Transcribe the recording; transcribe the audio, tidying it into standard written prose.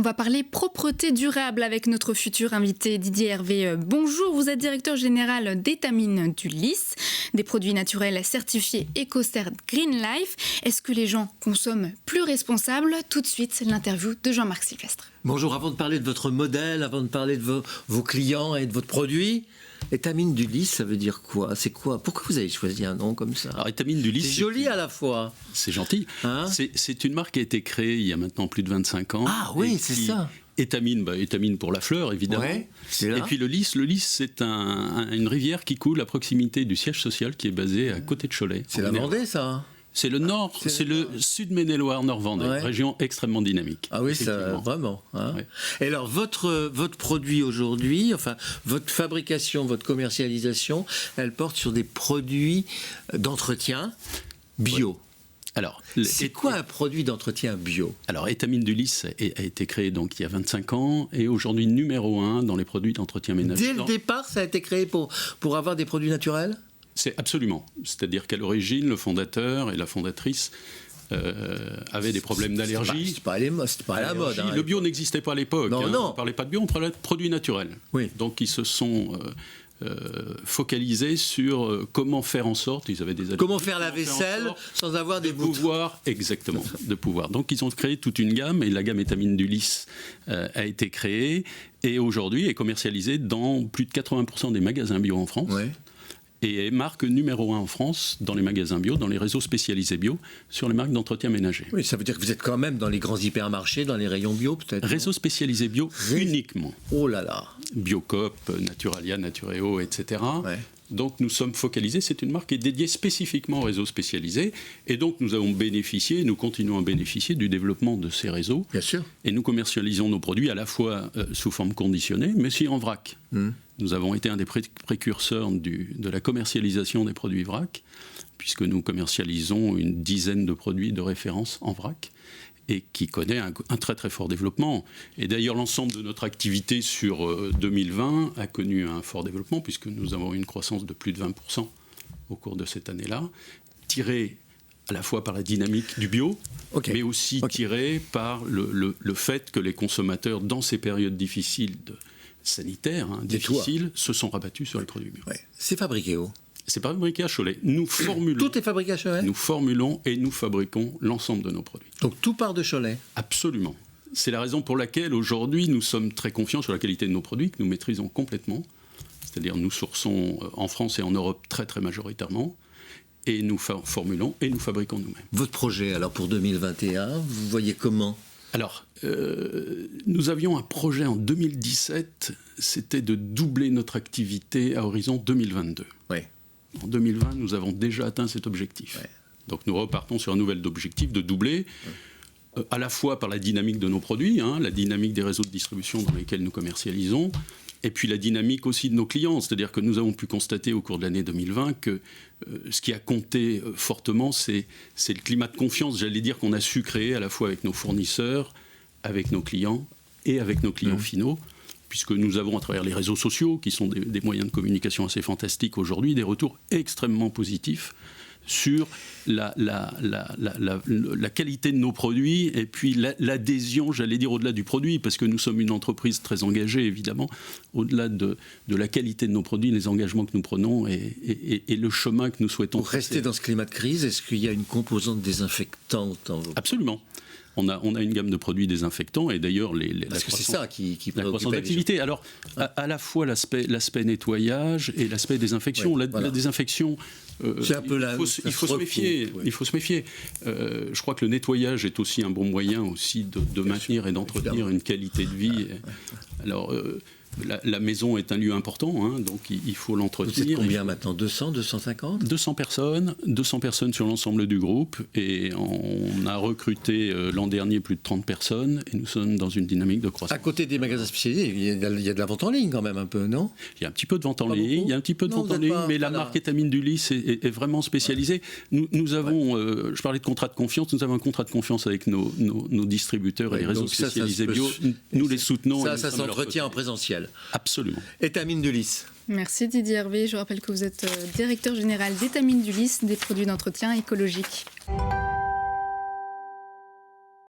On va parler propreté durable avec notre futur invité Didier Hervé. Bonjour, vous êtes directeur général d'Étamine du Lys, des produits naturels certifiés EcoCert Green Life. Est-ce que les gens consomment plus responsable? Tout de suite, l'interview de Jean-Marc Sylvestre. Bonjour, avant de parler de votre modèle, avant de parler de vos clients et de votre produit, Étamine du Lys, ça veut dire quoi? C'est quoi? Pourquoi vous avez choisi un nom comme ça? Alors, Étamine du Lys, c'est joli à la fois. C'est gentil. Hein? C'est une marque qui a été créée il y a maintenant plus de 25 ans. Ah oui, c'est ça. Étamine, Étamine pour la fleur, évidemment. Ouais, et puis le Lys, c'est une rivière qui coule à proximité du siège social qui est basé à côté de Cholet. C'est la Vendée, ça. C'est le nord, c'est le sud Maine-et-Loire, Nord-Vendée, région extrêmement dynamique. Ah oui, ça, vraiment. Hein. Ouais. Et alors, votre produit aujourd'hui, enfin, votre fabrication, votre commercialisation, elle porte sur des produits d'entretien bio. Ouais. Alors, c'est quoi un produit d'entretien bio? Alors, Étamine du Lys a été créé donc il y a 25 ans et aujourd'hui numéro 1 dans les produits d'entretien ménager. Dès le départ, ça a été créé pour avoir des produits naturels? C'est absolument. C'est-à-dire qu'à l'origine, le fondateur et la fondatrice avaient des problèmes d'allergie. C'était pas à la mode. Hein, le bio n'existait pas à l'époque. Non. On ne parlait pas de bio, on parlait de produits naturels. Oui. Donc ils se sont focalisés sur comment faire en sorte, ils avaient des allergies. Comment faire la vaisselle sans avoir des pouvoirs. Exactement, de pouvoir. Donc ils ont créé toute une gamme et la gamme Étamine du Lys a été créée et aujourd'hui est commercialisée dans plus de 80% des magasins bio en France. Ouais. Et est marque numéro 1 en France dans les magasins bio, dans les réseaux spécialisés bio, sur les marques d'entretien ménager. Oui, ça veut dire que vous êtes quand même dans les grands hypermarchés, dans les rayons bio peut-être? Réseaux spécialisés bio uniquement. Oh là là. Biocoop, Naturalia, Natureo, etc. Ouais. Donc nous sommes focalisés, c'est une marque qui est dédiée spécifiquement aux réseaux spécialisés. Et donc nous avons bénéficié, nous continuons à bénéficier du développement de ces réseaux. Bien sûr. Et nous commercialisons nos produits à la fois sous forme conditionnée, mais aussi en vrac. Nous avons été un des précurseurs de la commercialisation des produits vrac, puisque nous commercialisons une dizaine de produits de référence en vrac, et qui connaît un très très fort développement. Et d'ailleurs, l'ensemble de notre activité sur 2020 a connu un fort développement, puisque nous avons eu une croissance de plus de 20% au cours de cette année-là, tirée à la fois par la dynamique du bio, mais aussi tirée par le fait que les consommateurs, dans ces périodes difficiles sanitaires, difficiles, se sont rabattus sur les produits bio. Ouais. C'est fabriqué où? C'est fabriqué à Cholet. Nous formulons. Tout est fabriqué à Cholet? Nous formulons et nous fabriquons l'ensemble de nos produits. Donc tout part de Cholet? Absolument. C'est la raison pour laquelle aujourd'hui nous sommes très confiants sur la qualité de nos produits, que nous maîtrisons complètement. C'est-à-dire nous sourçons en France et en Europe très très majoritairement. Et nous formulons et nous fabriquons nous-mêmes. Votre projet alors pour 2021, vous voyez comment? Alors, nous avions un projet en 2017, c'était de doubler notre activité à horizon 2022. Oui. En 2020, nous avons déjà atteint cet objectif. Ouais. Donc nous repartons sur un nouvel objectif de doubler, à la fois par la dynamique de nos produits, la dynamique des réseaux de distribution dans lesquels nous commercialisons, et puis la dynamique aussi de nos clients. C'est-à-dire que nous avons pu constater au cours de l'année 2020 que ce qui a compté fortement, c'est le climat de confiance, j'allais dire, qu'on a su créer à la fois avec nos fournisseurs, avec nos clients et avec nos clients finaux, puisque nous avons, à travers les réseaux sociaux, qui sont des moyens de communication assez fantastiques aujourd'hui, des retours extrêmement positifs sur la qualité de nos produits et puis l'adhésion, j'allais dire, au-delà du produit, parce que nous sommes une entreprise très engagée, évidemment, au-delà de la qualité de nos produits, les engagements que nous prenons et le chemin que nous souhaitons Pour rester dans ce climat de crise, est-ce qu'il y a une composante désinfectante dans vos... Absolument. On a une gamme de produits désinfectants et d'ailleurs parce que c'est ça qui la croissance d'activité. Alors à la fois l'aspect nettoyage et l'aspect désinfection. La désinfection, c'est un peu il faut se méfier. Ouais. Il faut se méfier. Je crois que le nettoyage est aussi un bon moyen aussi de maintenir et d'entretenir une qualité de vie. Alors la maison est un lieu important, donc il faut l'entretenir. Vous êtes combien maintenant? 200, 250 200 personnes sur l'ensemble du groupe. Et on a recruté l'an dernier plus de 30 personnes et nous sommes dans une dynamique de croissance. À côté des magasins spécialisés, il y a de la vente en ligne quand même un peu, non? Il y a un petit peu de vente en ligne, mais la marque Étamine du Lys est vraiment spécialisée. Nous avons, je parlais de contrat de confiance, nous avons un contrat de confiance avec nos distributeurs et les réseaux spécialisés bio. Nous les soutenons. Ça s'entretient en présentiel. Absolument. Étamine du Lys. Merci Didier Hervé. Je rappelle que vous êtes directeur général d'Étamine du Lys, des produits d'entretien écologique.